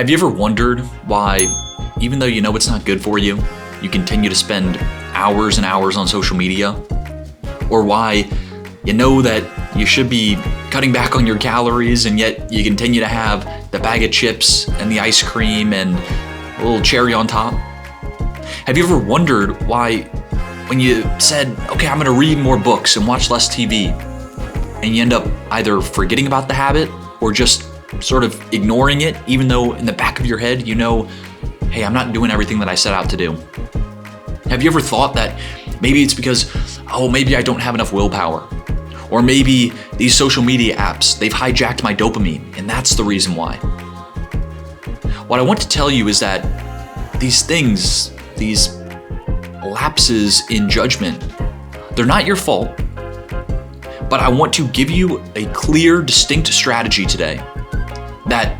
Have you ever wondered why, even though you know it's not good for you, you continue to spend hours and hours on social media? Or why you know that you should be cutting back on your calories and yet you continue to have the bag of chips and the ice cream and a little cherry on top? Have you ever wondered why when you said, okay, I'm gonna read more books and watch less TV, and you end up either forgetting about the habit or just sort of ignoring it, even though in the back of your head you know, hey, I'm not doing everything that I set out to do? Have you ever thought that maybe it's because, maybe I don't have enough willpower? Or maybe these social media apps, they've hijacked my dopamine, and that's the reason why. What I want to tell you is that these things, these lapses in judgment, they're not your fault, but I want to give you a clear, distinct strategy today that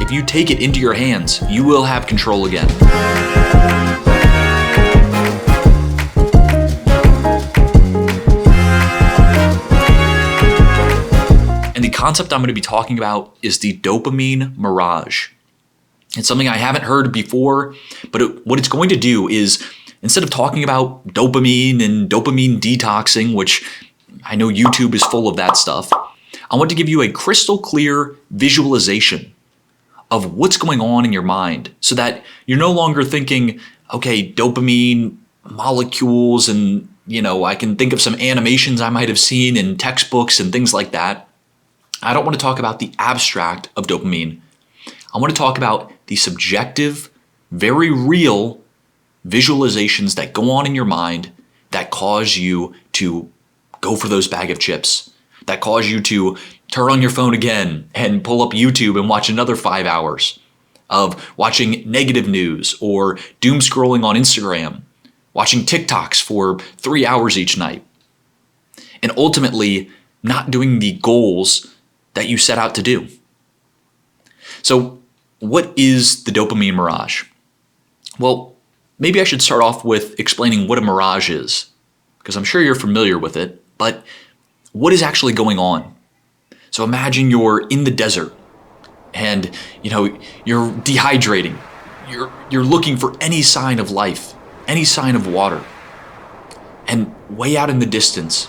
if you take it into your hands, you will have control again. And the concept I'm going to be talking about is the dopamine mirage. It's something I haven't heard before, but what it's going to do is, instead of talking about dopamine and dopamine detoxing, which I know YouTube is full of that stuff, I want to give you a crystal clear visualization of what's going on in your mind so that you're no longer thinking, okay, dopamine molecules and, I can think of some animations I might have seen in textbooks and things like that. I don't want to talk about the abstract of dopamine. I want to talk about the subjective, very real visualizations that go on in your mind that cause you to go for those bag of chips, that cause you to turn on your phone again and pull up YouTube and watch another 5 hours of watching negative news or doom scrolling on Instagram, watching TikToks for 3 hours each night, and ultimately not doing the goals that you set out to do. So what is the dopamine mirage? Well, maybe I should start off with explaining what a mirage is, because I'm sure you're familiar with it, but what is actually going on? So imagine you're in the desert and you're dehydrating. You're looking for any sign of life, any sign of water. And way out in the distance,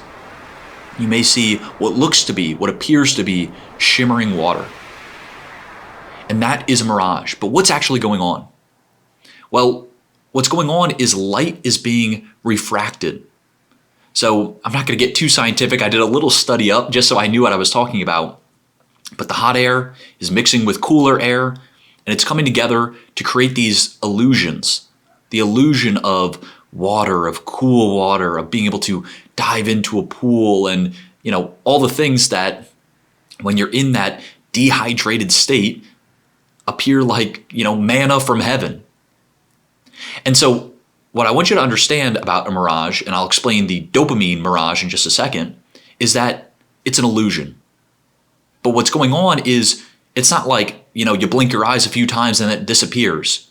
you may see what appears to be shimmering water. And that is a mirage. But what's actually going on? Well, what's going on is light is being refracted. So I'm not going to get too scientific. I did a little study up just so I knew what I was talking about. But the hot air is mixing with cooler air, and it's coming together to create these illusions. The illusion of water, of cool water, of being able to dive into a pool, and all the things that when you're in that dehydrated state appear like manna from heaven. And so what I want you to understand about a mirage, and I'll explain the dopamine mirage in just a second, is that it's an illusion. But what's going on is it's not like, you blink your eyes a few times and it disappears.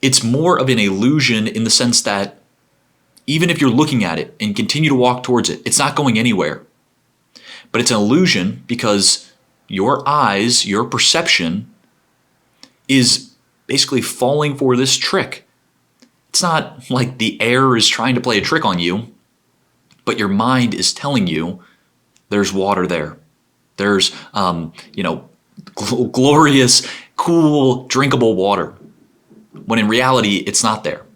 It's more of an illusion in the sense that even if you're looking at it and continue to walk towards it, it's not going anywhere. But it's an illusion because your eyes, your perception is basically falling for this trick. It's not like the air is trying to play a trick on you, but your mind is telling you there's water there. There's, glorious, cool, drinkable water, when in reality, it's not there.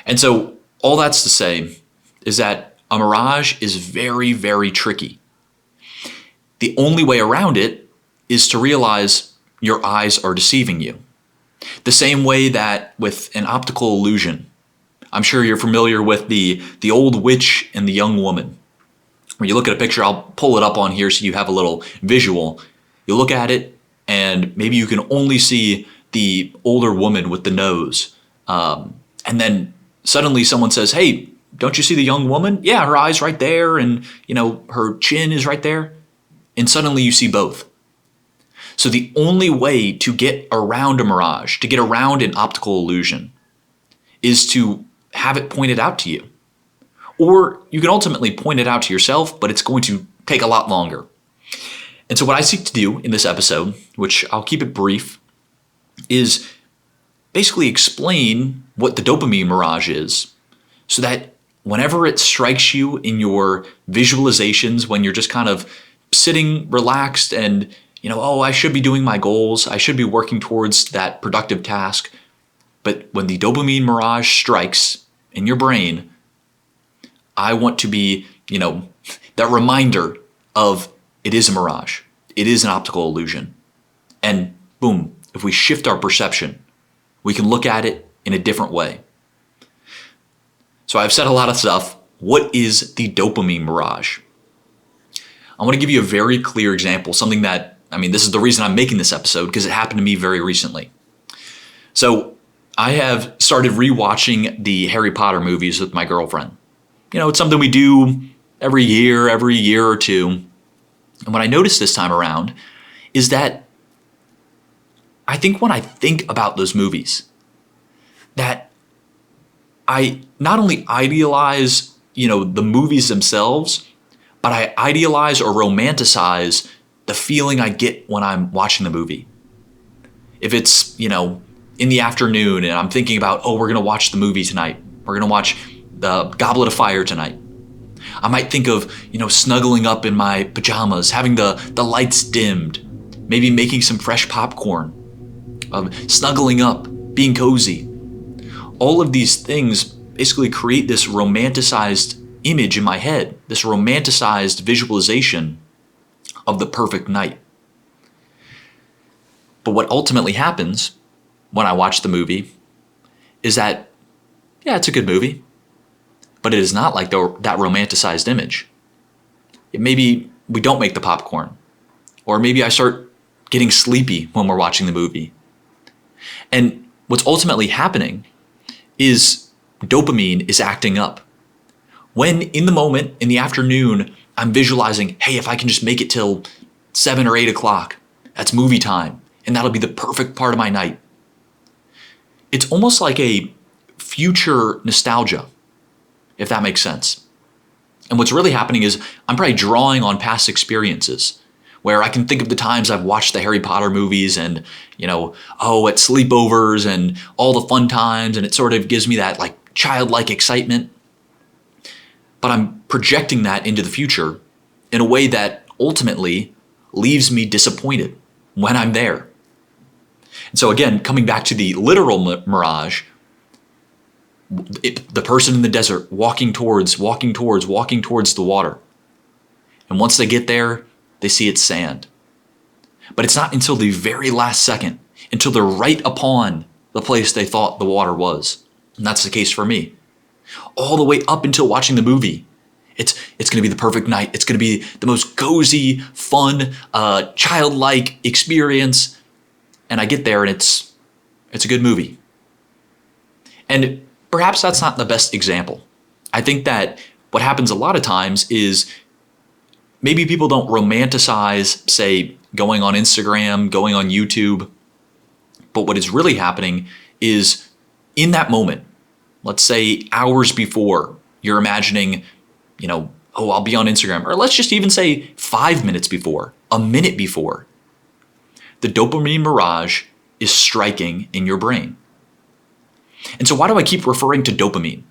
And so all that's to say is that a mirage is very, very tricky. The only way around it is to realize your eyes are deceiving you. The same way that with an optical illusion. I'm sure you're familiar with the old witch and the young woman. When you look at a picture, I'll pull it up on here so you have a little visual. You look at it and maybe you can only see the older woman with the nose. And then suddenly someone says, hey, don't you see the young woman? Yeah, her eye's right there and her chin is right there. And suddenly you see both. So the only way to get around a mirage, to get around an optical illusion, is to have it pointed out to you. Or you can ultimately point it out to yourself, but it's going to take a lot longer. And so what I seek to do in this episode, which I'll keep it brief, is basically explain what the dopamine mirage is so that whenever it strikes you in your visualizations, when you're just kind of sitting relaxed and, oh, I should be doing my goals, I should be working towards that productive task. But when the dopamine mirage strikes in your brain, I want to be, that reminder of it is a mirage. It is an optical illusion. And boom, if we shift our perception, we can look at it in a different way. So I've said a lot of stuff. What is the dopamine mirage? I want to give you a very clear example, something that, this is the reason I'm making this episode, because it happened to me very recently. So I have started rewatching the Harry Potter movies with my girlfriend. It's something we do every year or two. And what I noticed this time around is that I think when I think about those movies, that I not only idealize, the movies themselves, but I idealize or romanticize the feeling I get when I'm watching the movie. If it's, in the afternoon and I'm thinking about, we're going to watch the movie tonight. We're going to watch the Goblet of Fire tonight. I might think of, snuggling up in my pajamas, having the lights dimmed, maybe making some fresh popcorn, snuggling up, being cozy. All of these things basically create this romanticized image in my head, this romanticized visualization of the perfect night. But what ultimately happens when I watch the movie is that, it's a good movie, but it is not like that romanticized image. Maybe we don't make the popcorn, or maybe I start getting sleepy when we're watching the movie. And what's ultimately happening is dopamine is acting up. When in the moment, in the afternoon, I'm visualizing, hey, if I can just make it till 7 or 8 o'clock, that's movie time, and that'll be the perfect part of my night. It's almost like a future nostalgia, if that makes sense. And what's really happening is I'm probably drawing on past experiences where I can think of the times I've watched the Harry Potter movies and, at sleepovers and all the fun times, and it sort of gives me that childlike excitement. But I'm projecting that into the future in a way that ultimately leaves me disappointed when I'm there. And so again, coming back to the literal mirage, the person in the desert walking towards the water. And once they get there, they see it's sand. But it's not until the very last second, until they're right upon the place they thought the water was. And that's the case for me. All the way up until watching the movie, it's going to be the perfect night. It's going to be the most cozy, fun, childlike experience. And I get there and it's a good movie. And perhaps that's not the best example. I think that what happens a lot of times is maybe people don't romanticize, say, going on Instagram, going on YouTube. But what is really happening is in that moment, let's say hours before, you're imagining, I'll be on Instagram. Or let's just even say 5 minutes before, a minute before. The dopamine mirage is striking in your brain. And so why do I keep referring to dopamine?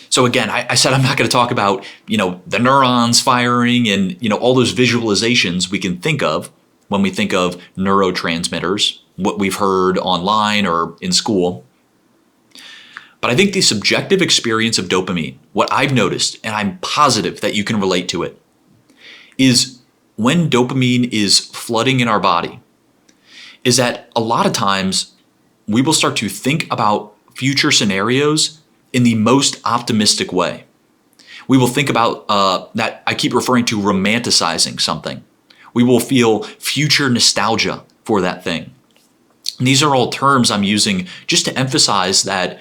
So again, I said I'm not going to talk about, the neurons firing and, all those visualizations we can think of when we think of neurotransmitters, what we've heard online or in school. But I think the subjective experience of dopamine, what I've noticed, and I'm positive that you can relate to it, is when dopamine is flooding in our body, is that a lot of times we will start to think about future scenarios in the most optimistic way. We will think about that I keep referring to romanticizing something. We will feel future nostalgia for that thing. And these are all terms I'm using just to emphasize that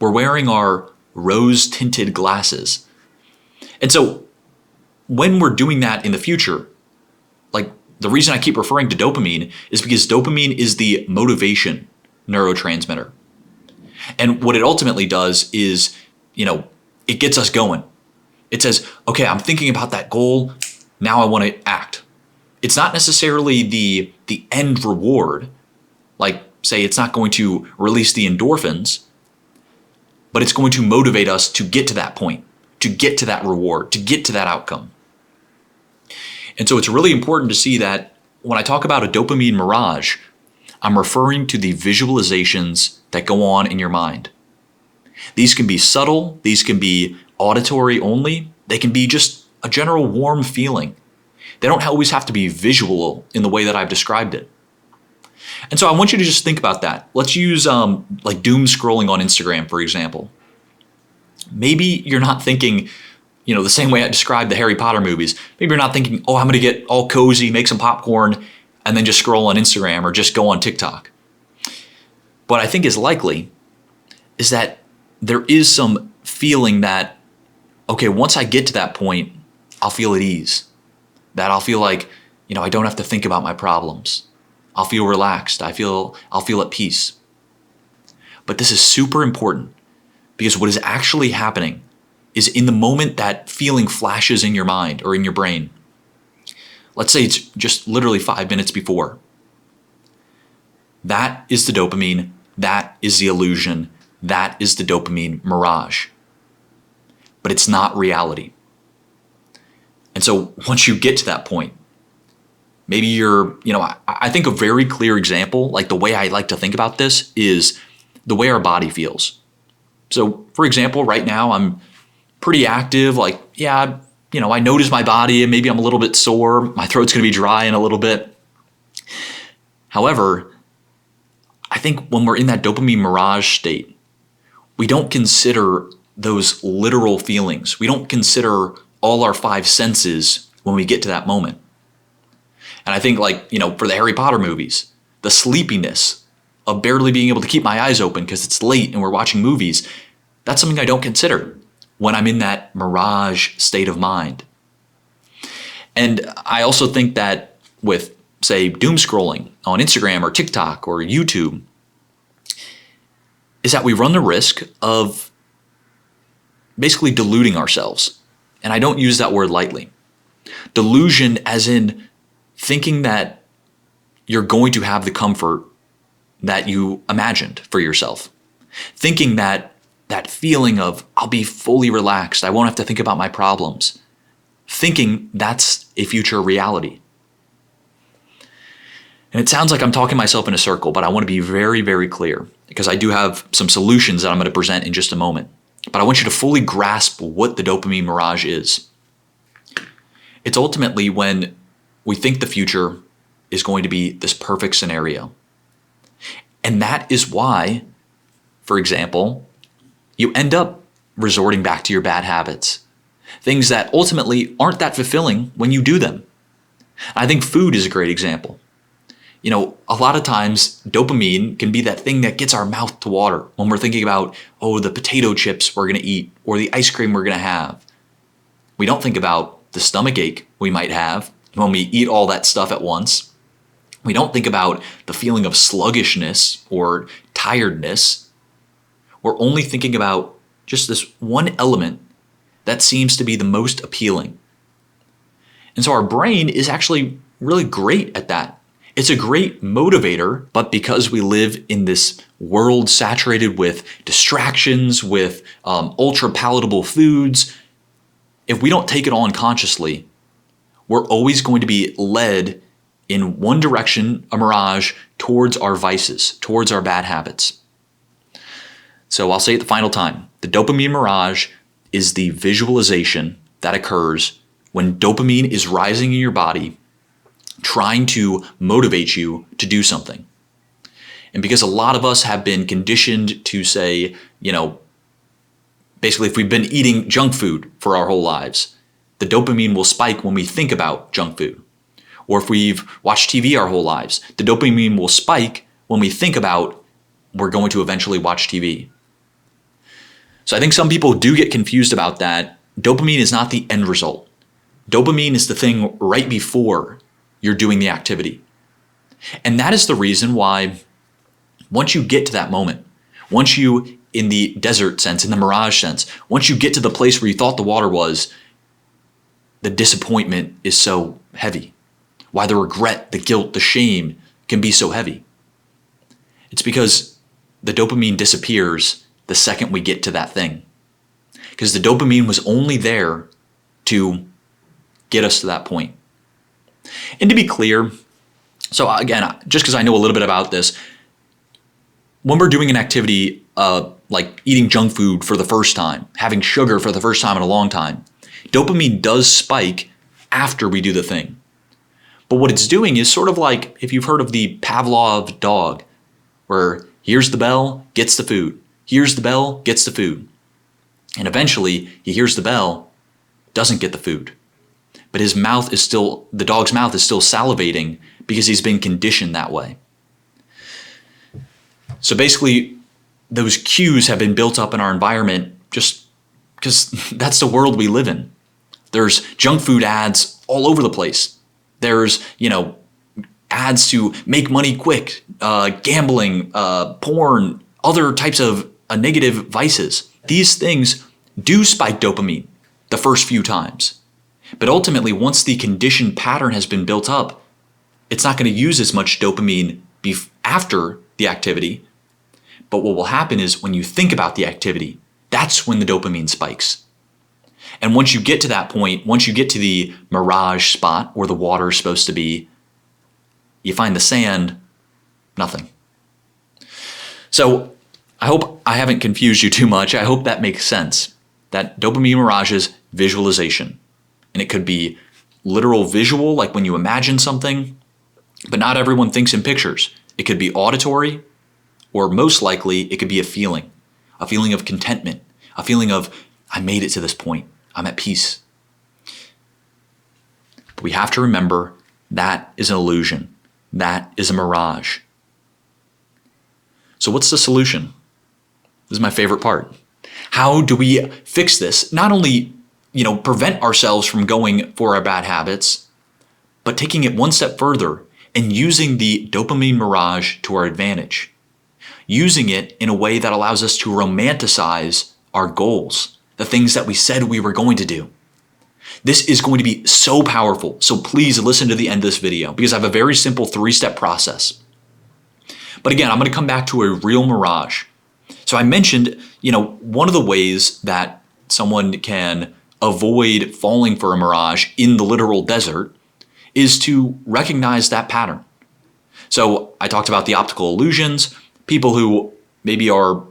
we're wearing our rose-tinted glasses. And so when we're doing that in the future, the reason I keep referring to dopamine is because dopamine is the motivation neurotransmitter. And what it ultimately does is, it gets us going. It says, okay, I'm thinking about that goal. Now I want to act. It's not necessarily the end reward. Like, say, it's not going to release the endorphins, but it's going to motivate us to get to that point, to get to that reward, to get to that outcome. And so it's really important to see that when I talk about a dopamine mirage, I'm referring to the visualizations that go on in your mind. These can be subtle, these can be auditory only, they can be just a general warm feeling. They don't always have to be visual in the way that I've described it. And so I want you to just think about that. Let's use like doom scrolling on Instagram, for example. Maybe you're not thinking, the same way I described the Harry Potter movies. Maybe you're not thinking, I'm going to get all cozy, make some popcorn, and then just scroll on Instagram or just go on TikTok. What I think is likely is that there is some feeling that, okay, once I get to that point, I'll feel at ease. That I'll feel like, I don't have to think about my problems. I'll feel relaxed. I'll feel at peace. But this is super important because what is actually happening is in the moment that feeling flashes in your mind or in your brain, let's say it's just literally 5 minutes before. That is the dopamine. That is the illusion. That is the dopamine mirage. But it's not reality. And so once you get to that point, maybe I think a very clear example, like the way I like to think about this is the way our body feels. So for example, right now I'm pretty active, I notice my body and maybe I'm a little bit sore. My throat's going to be dry in a little bit. However, I think when we're in that dopamine mirage state, we don't consider those literal feelings. We don't consider all our 5 senses when we get to that moment. And I think for the Harry Potter movies, the sleepiness of barely being able to keep my eyes open because it's late and we're watching movies, that's something I don't consider when I'm in that mirage state of mind. And I also think that with, say, doom scrolling on Instagram or TikTok or YouTube, is that we run the risk of basically deluding ourselves. And I don't use that word lightly. Delusion as in thinking that you're going to have the comfort that you imagined for yourself. Thinking that feeling of I'll be fully relaxed, I won't have to think about my problems. Thinking that's a future reality. And it sounds like I'm talking myself in a circle, but I want to be very, very clear because I do have some solutions that I'm going to present in just a moment. But I want you to fully grasp what the dopamine mirage is. It's ultimately when we think the future is going to be this perfect scenario. And that is why, for example, you end up resorting back to your bad habits. Things that ultimately aren't that fulfilling when you do them. I think food is a great example. A lot of times dopamine can be that thing that gets our mouth to water when we're thinking about, the potato chips we're going to eat or the ice cream we're going to have. We don't think about the stomach ache we might have when we eat all that stuff at once. We don't think about the feeling of sluggishness or tiredness. We're only thinking about just this one element that seems to be the most appealing. And so our brain is actually really great at that. It's a great motivator, but because we live in this world saturated with distractions, with ultra palatable foods, if we don't take it on consciously, we're always going to be led in one direction, a mirage, towards our vices, towards our bad habits. So I'll say it the final time. The dopamine mirage is the visualization that occurs when dopamine is rising in your body, trying to motivate you to do something. And because a lot of us have been conditioned to say, basically if we've been eating junk food for our whole lives, the dopamine will spike when we think about junk food. Or if we've watched TV our whole lives, the dopamine will spike when we think about we're going to eventually watch TV. So I think some people do get confused about that. Dopamine is not the end result. Dopamine is the thing right before you're doing the activity. And that is the reason why once you get to that moment, once you, in the desert sense, in the mirage sense, once you get to the place where you thought the water was, the disappointment is so heavy. why the regret, the guilt, the shame can be so heavy. It's because the dopamine disappears the second we get to that thing. Because the dopamine was only there to get us to that point. And to be clear, so again, just because I know a little bit about this, when we're doing an activity like eating junk food for the first time, having sugar for the first time in a long time, dopamine does spike after we do the thing. But what it's doing is sort of like if you've heard of the Pavlov dog, where hears the bell, gets the food, hears the bell, gets the food. And eventually he hears the bell, doesn't get the food. But his mouth is still, the dog's mouth is still salivating because he's been conditioned that way. So basically, those cues have been built up in our environment just because that's the world we live in. There's junk food ads all over the place. There's, ads to make money quick, gambling, porn, other types of negative vices. These things do spike dopamine the first few times. But ultimately, once the conditioned pattern has been built up, it's not going to use as much dopamine after the activity. But what will happen is when you think about the activity, that's when the dopamine spikes. And once you get to that point, once you get to the mirage spot where the water is supposed to be, you find the sand, nothing. So I hope I haven't confused you too much. I hope that makes sense. That dopamine mirage is visualization. And it could be literal visual, like when you imagine something, but not everyone thinks in pictures. It could be auditory, or most likely it could be a feeling of contentment, a feeling of, I made it to this point, I'm at peace. But we have to remember that is an illusion. That is a mirage. So what's the solution? This is my favorite part. How do we fix this? Not only, prevent ourselves from going for our bad habits, but taking it one step further and using the dopamine mirage to our advantage. Using it in a way that allows us to romanticize our goals, the things that we said we were going to do. This is going to be so powerful. So please listen to the end of this video because I have a very simple 3-step process. But again, I'm going to come back to a real mirage. So I mentioned, one of the ways that someone can avoid falling for a mirage in the literal desert is to recognize that pattern. So I talked about the optical illusions. People who maybe are,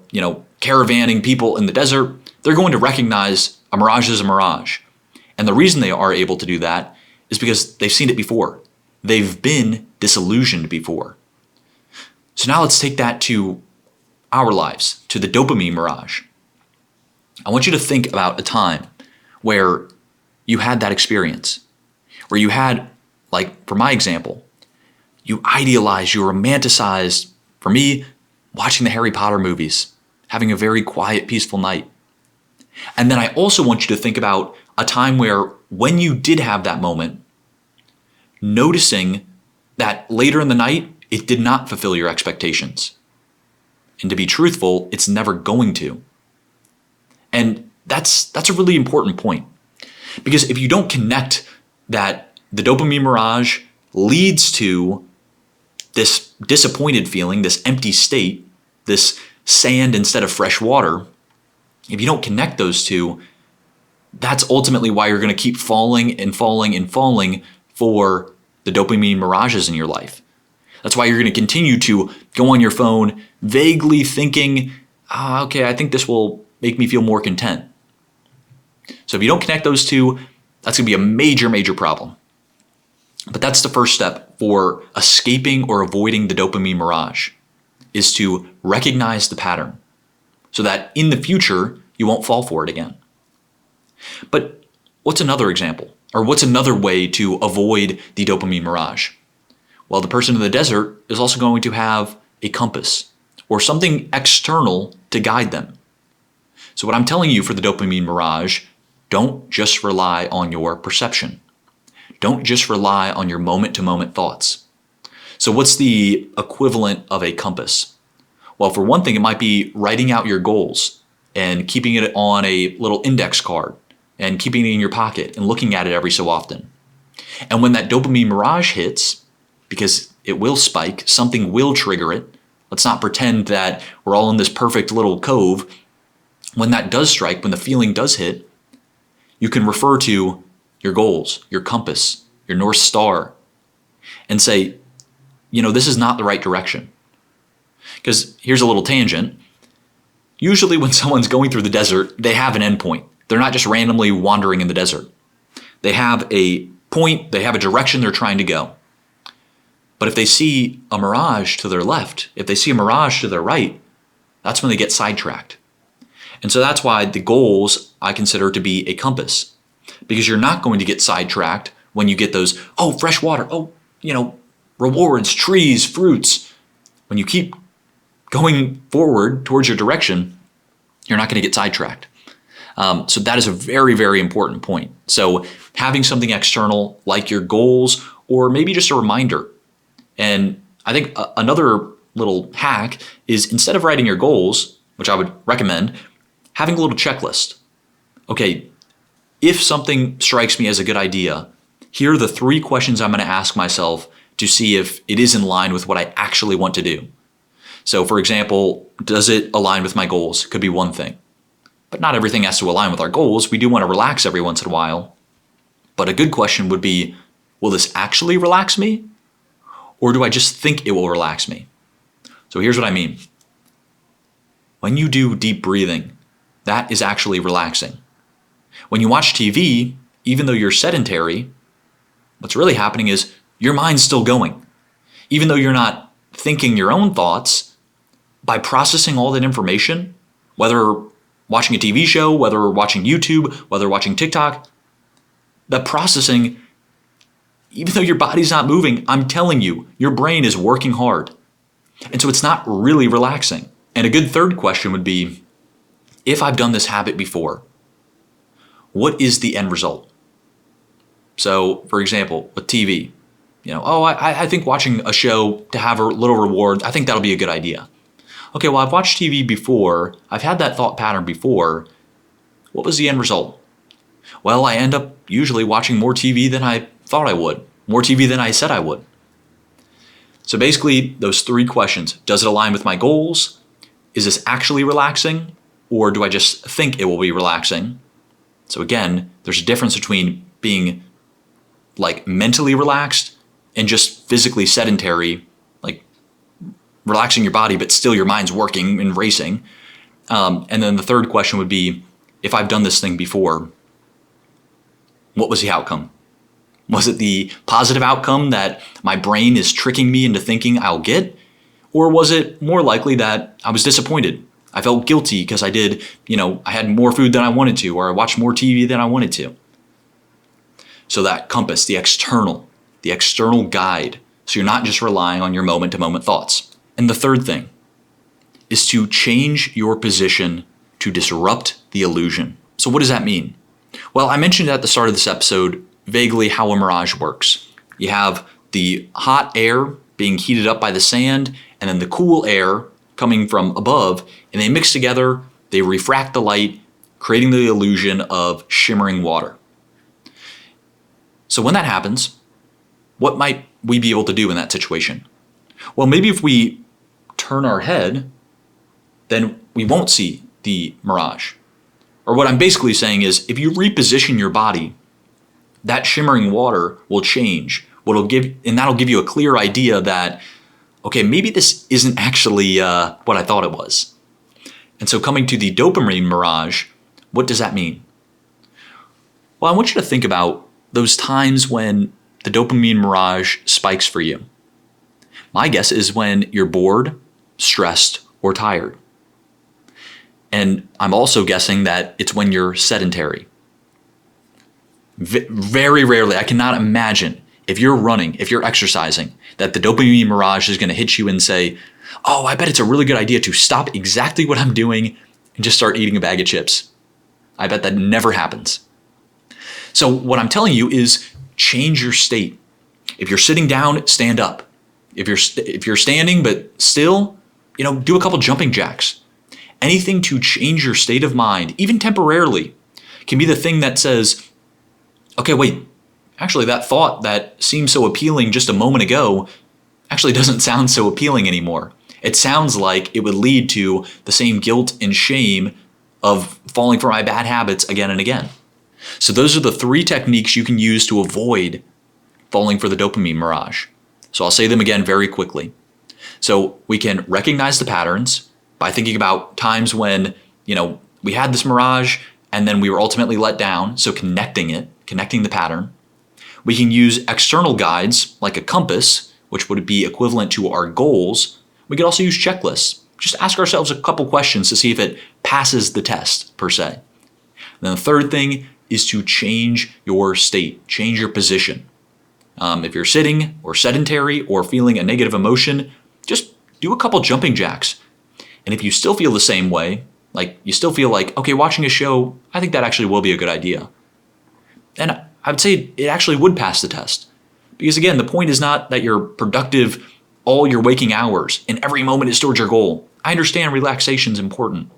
caravanning people in the desert, they're going to recognize a mirage as a mirage. And the reason they are able to do that is because they've seen it before. They've been disillusioned before. So now let's take that to our lives, to the dopamine mirage. I want you to think about a time where you had that experience, where you had, like for my example, you idealized, you romanticized, for me, watching the Harry Potter movies, having a very quiet, peaceful night. And then I also want you to think about a time where when you did have that moment, noticing that later in the night, it did not fulfill your expectations. And to be truthful, it's never going to. And that's a really important point. Because if you don't connect that the dopamine mirage leads to this disappointed feeling, this empty state, this sand instead of fresh water, if you don't connect those two, that's ultimately why you're going to keep falling and falling and falling for the dopamine mirages in your life. That's why you're going to continue to go on your phone vaguely thinking, okay, I think this will make me feel more content. So if you don't connect those two, that's going to be a major, major problem. But that's the first step for escaping or avoiding the dopamine mirage, is to recognize the pattern so that in the future, you won't fall for it again. But what's another example? Or what's another way to avoid the dopamine mirage? Well, the person in the desert is also going to have a compass or something external to guide them. So what I'm telling you for the dopamine mirage, don't just rely on your perception. Don't just rely on your moment-to-moment thoughts. So what's the equivalent of a compass? Well, for one thing, it might be writing out your goals and keeping it on a little index card and keeping it in your pocket and looking at it every so often. And when that dopamine mirage hits, because it will spike, something will trigger it. Let's not pretend that we're all in this perfect little cove. When that does strike, when the feeling does hit, you can refer to your goals, your compass, your North Star, and say, this is not the right direction. Because here's a little tangent. Usually when someone's going through the desert, they have an endpoint. They're not just randomly wandering in the desert. They have a point, they have a direction they're trying to go. But if they see a mirage to their left, if they see a mirage to their right, that's when they get sidetracked. And so that's why the goals I consider to be a compass. Because you're not going to get sidetracked when you get those, fresh water, rewards, trees, fruits. When you keep going forward towards your direction, you're not going to get sidetracked. So that is a very, very important point. So having something external like your goals, or maybe just a reminder. And I think another little hack is, instead of writing your goals, which I would recommend, having a little checklist. Okay, if something strikes me as a good idea, here are the 3 questions I'm going to ask myself to see if it is in line with what I actually want to do. So for example, does it align with my goals? Could be one thing. But not everything has to align with our goals. We do want to relax every once in a while. But a good question would be, will this actually relax me? Or do I just think it will relax me? So here's what I mean. When you do deep breathing, that is actually relaxing. When you watch TV, even though you're sedentary, what's really happening is your mind's still going. Even though you're not thinking your own thoughts, by processing all that information, whether watching a TV show, whether watching YouTube, whether watching TikTok, the processing, even though your body's not moving, I'm telling you, your brain is working hard. And so it's not really relaxing. And a good third question would be, if I've done this habit before, what is the end result? So, for example, with TV, I think watching a show to have a little reward, I think that'll be a good idea. Okay, well, I've watched TV before. I've had that thought pattern before. What was the end result? Well, I end up usually watching more TV than I thought I would, more TV than I said I would. So basically, those 3 questions. Does it align with my goals? Is this actually relaxing? Or do I just think it will be relaxing? So again, there's a difference between being like mentally relaxed and just physically sedentary, like relaxing your body, but still your mind's working and racing. And then the third question would be, if I've done this thing before, what was the outcome? Was it the positive outcome that my brain is tricking me into thinking I'll get? Or was it more likely that I was disappointed? I felt guilty because I had more food than I wanted to, or I watched more TV than I wanted to. So that compass, the external guide, so you're not just relying on your moment-to-moment thoughts. And the third thing is to change your position to disrupt the illusion. So what does that mean? Well, I mentioned at the start of this episode vaguely how a mirage works. You have the hot air being heated up by the sand, and then the cool air coming from above, and they mix together, they refract the light, creating the illusion of shimmering water. So when that happens, what might we be able to do in that situation? Well, maybe if we turn our head, then we won't see the mirage. Or what I'm basically saying is, if you reposition your body, that shimmering water will change. That'll give you a clear idea that, okay, maybe this isn't actually what I thought it was. And so coming to the dopamine mirage, what does that mean? Well, I want you to think about those times when the dopamine mirage spikes for you. My guess is when you're bored, stressed, or tired. And I'm also guessing that it's when you're sedentary. Very rarely, I cannot imagine, if you're running, if you're exercising, that the dopamine mirage is going to hit you and say, oh, I bet it's a really good idea to stop exactly what I'm doing and just start eating a bag of chips. I bet that never happens. So what I'm telling you is change your state. If you're sitting down, stand up. If you're standing but still, do a couple jumping jacks. Anything to change your state of mind, even temporarily, can be the thing that says, okay, wait, actually that thought that seemed so appealing just a moment ago actually doesn't sound so appealing anymore. It sounds like it would lead to the same guilt and shame of falling for my bad habits again and again. So those are the 3 techniques you can use to avoid falling for the dopamine mirage. So I'll say them again very quickly. So we can recognize the patterns by thinking about times when, we had this mirage and then we were ultimately let down. So connecting the pattern. We can use external guides like a compass, which would be equivalent to our goals. We could also use checklists. Just ask ourselves a couple questions to see if it passes the test, per se. And then the third thing is to change your state, change your position. If you're sitting or sedentary or feeling a negative emotion, just do a couple jumping jacks. And if you still feel the same way, like you still feel like, okay, watching a show, I think that actually will be a good idea. And I would say it actually would pass the test. Because again, the point is not that you're productive all your waking hours and every moment is towards your goal. I understand relaxation is important,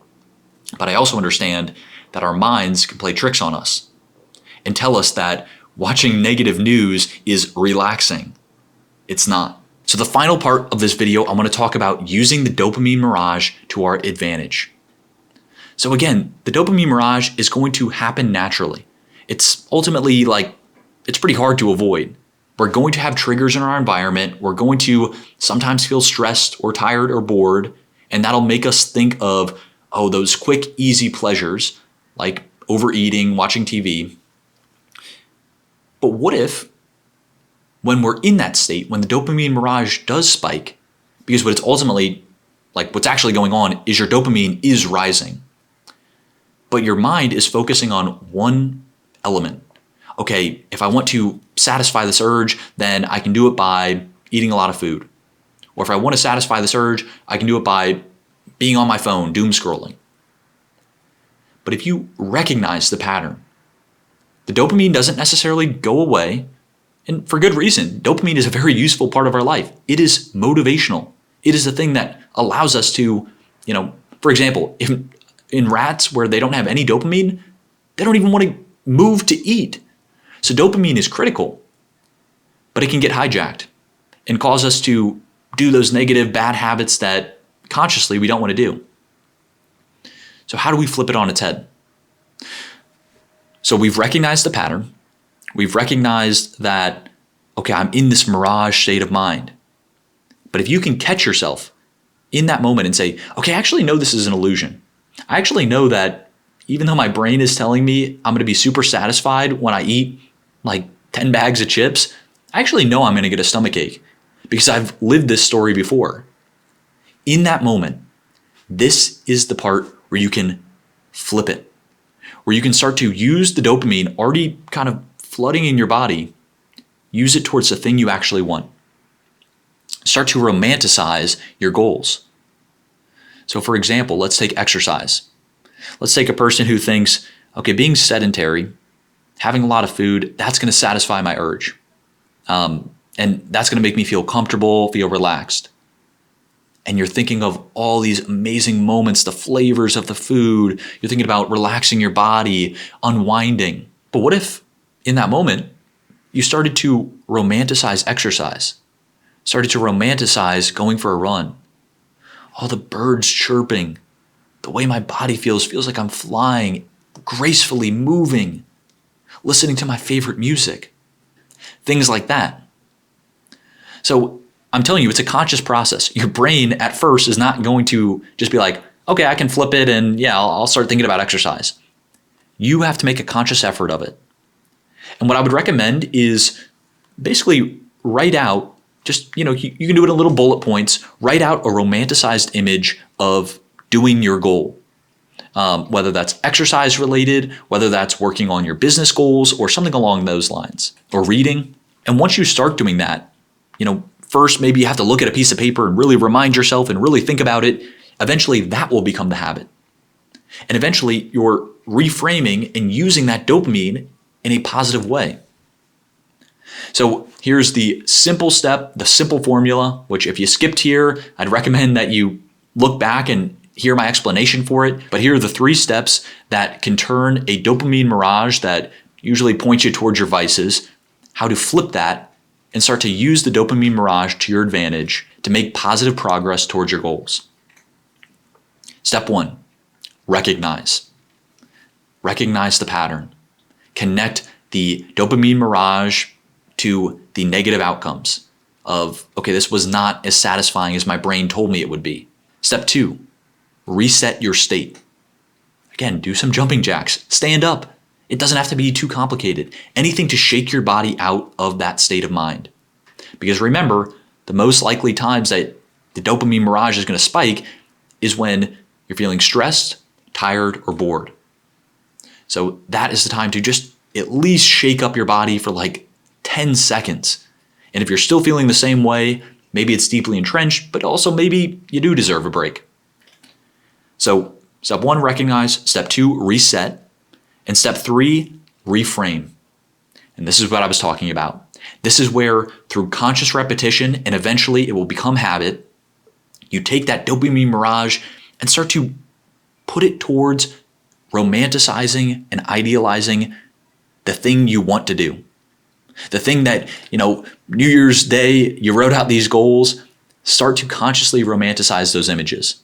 but I also understand that our minds can play tricks on us and tell us that watching negative news is relaxing. It's not. So the final part of this video, I want to talk about using the dopamine mirage to our advantage. So again, the dopamine mirage is going to happen naturally. It's ultimately it's pretty hard to avoid. We're going to have triggers in our environment. We're going to sometimes feel stressed or tired or bored, and that'll make us think of, those quick, easy pleasures like overeating, watching TV. But what if when we're in that state, when the dopamine mirage does spike, because what it's ultimately, what's actually going on is your dopamine is rising, but your mind is focusing on one element. Okay, if I want to satisfy this urge, then I can do it by eating a lot of food. Or if I want to satisfy this urge, I can do it by being on my phone, doom scrolling. But if you recognize the pattern, the dopamine doesn't necessarily go away, and for good reason. Dopamine is a very useful part of our life. It is motivational. It is the thing that allows us to, for example, if in rats where they don't have any dopamine, they don't even want to move to eat. So dopamine is critical, but it can get hijacked and cause us to do those negative, bad habits that consciously we don't want to do. So how do we flip it on its head? So we've recognized the pattern. We've recognized that, okay, I'm in this mirage state of mind. But if you can catch yourself in that moment and say, okay, I actually know this is an illusion. I actually know that even though my brain is telling me I'm going to be super satisfied when I eat 10 bags of chips, I actually know I'm going to get a stomach ache because I've lived this story before. In that moment, this is the part where you can flip it, where you can start to use the dopamine already kind of flooding in your body, use it towards the thing you actually want. Start to romanticize your goals. So for example, let's take exercise. Let's take a person who thinks, okay, being sedentary, having a lot of food, that's going to satisfy my urge. And that's going to make me feel comfortable, feel relaxed. And you're thinking of all these amazing moments, the flavors of the food. You're thinking about relaxing your body, unwinding. But what if in that moment, you started to romanticize exercise, started to romanticize going for a run, all the birds chirping, the way my body feels like I'm flying, gracefully moving, listening to my favorite music, things like that. So I'm telling you, it's a conscious process. Your brain at first is not going to just be like, okay, I can flip it and yeah, I'll start thinking about exercise. You have to make a conscious effort of it. And what I would recommend is basically write out, just, you can do it in little bullet points, write out a romanticized image of doing your goal. Whether that's exercise related, whether that's working on your business goals or something along those lines, or reading. And once you start doing that, first maybe you have to look at a piece of paper and really remind yourself and really think about it. Eventually that will become the habit. And eventually you're reframing and using that dopamine in a positive way. So here's the simple step, the simple formula, which if you skipped here, I'd recommend that you look back and hear my explanation for it. But here are the 3 steps that can turn a dopamine mirage that usually points you towards your vices how to flip that and start to use the dopamine mirage to your advantage to make positive progress towards your goals. Step 1, recognize. Recognize the pattern. Connect the dopamine mirage to the negative outcomes of, okay, this was not as satisfying as my brain told me it would be. Step 2, reset your state. Again, do some jumping jacks. Stand up. It doesn't have to be too complicated. Anything to shake your body out of that state of mind. Because remember, the most likely times that the dopamine mirage is going to spike is when you're feeling stressed, tired, or bored. So that is the time to just at least shake up your body for like 10 seconds. And if you're still feeling the same way, maybe it's deeply entrenched, but also maybe you do deserve a break. So step 1, recognize. Step 2, reset. And step 3, reframe. And this is what I was talking about. This is where through conscious repetition, and eventually it will become habit, you take that dopamine mirage and start to put it towards romanticizing and idealizing the thing you want to do. The thing that, New Year's Day, you wrote out these goals, start to consciously romanticize those images.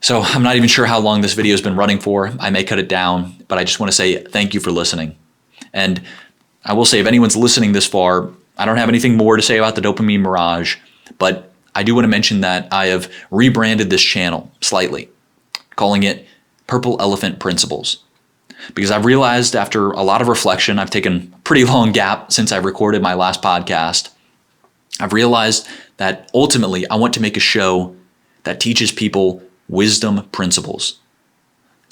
So I'm not even sure how long this video has been running for. I may cut it down, but I just want to say thank you for listening. And I will say, if anyone's listening this far, I don't have anything more to say about the dopamine mirage, but I do want to mention that I have rebranded this channel slightly, calling it Purple Elephant Principles. Because I've realized after a lot of reflection, I've taken a pretty long gap since I recorded my last podcast. I've realized that ultimately I want to make a show that teaches people wisdom principles,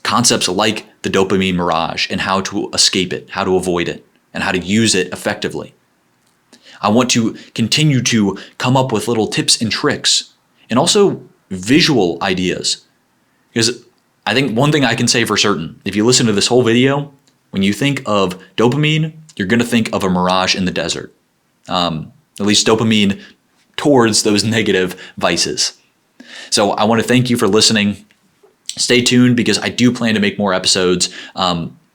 concepts like the dopamine mirage and how to escape it, how to avoid it, and how to use it effectively. I want to continue to come up with little tips and tricks and also visual ideas. Because I think one thing I can say for certain, if you listen to this whole video, when you think of dopamine, you're going to think of a mirage in the desert. At least dopamine towards those negative vices. So I want to thank you for listening. Stay tuned because I do plan to make more episodes.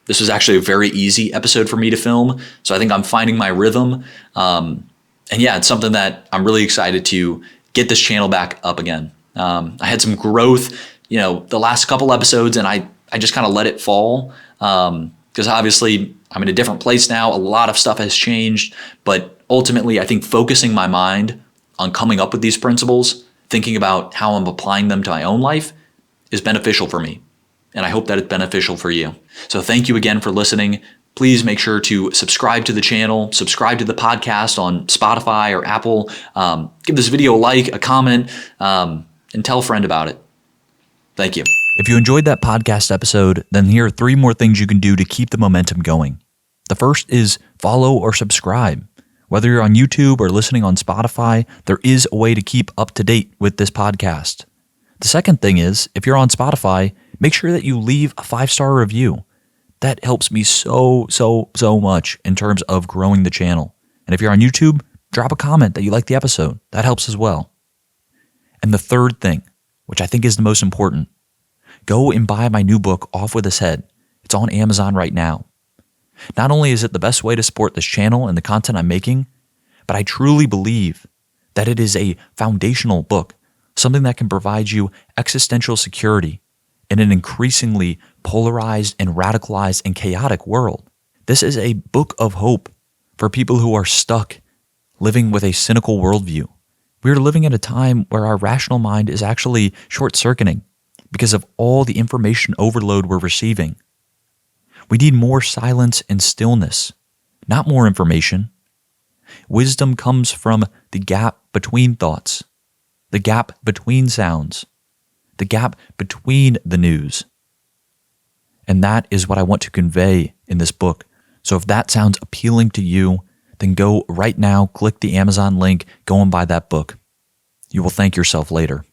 This was actually a very easy episode for me to film. So I think I'm finding my rhythm. And yeah, it's something that I'm really excited to get this channel back up again. I had some growth, the last couple episodes, and I just kind of let it fall. Because obviously I'm in a different place now. A lot of stuff has changed. But ultimately, I think focusing my mind on coming up with these principles, thinking about how I'm applying them to my own life is beneficial for me. And I hope that it's beneficial for you. So thank you again for listening. Please make sure to subscribe to the channel, subscribe to the podcast on Spotify or Apple. Give this video a like, a comment, and tell a friend about it. Thank you. If you enjoyed that podcast episode, then here are 3 more things you can do to keep the momentum going. The first is follow or subscribe. Whether you're on YouTube or listening on Spotify, there is a way to keep up to date with this podcast. The second thing is, if you're on Spotify, make sure that you leave a 5-star review. That helps me so much in terms of growing the channel. And if you're on YouTube, drop a comment that you like the episode. That helps as well. And the third thing, which I think is the most important, go and buy my new book, Off With His Head. It's on Amazon right now. Not only is it the best way to support this channel and the content I'm making, but I truly believe that it is a foundational book, something that can provide you existential security in an increasingly polarized and radicalized and chaotic world. This is a book of hope for people who are stuck living with a cynical worldview. We are living at a time where our rational mind is actually short-circuiting because of all the information overload we're receiving. We need more silence and stillness, not more information. Wisdom comes from the gap between thoughts, the gap between sounds, the gap between the news. And that is what I want to convey in this book. So if that sounds appealing to you, then go right now, click the Amazon link, go and buy that book. You will thank yourself later.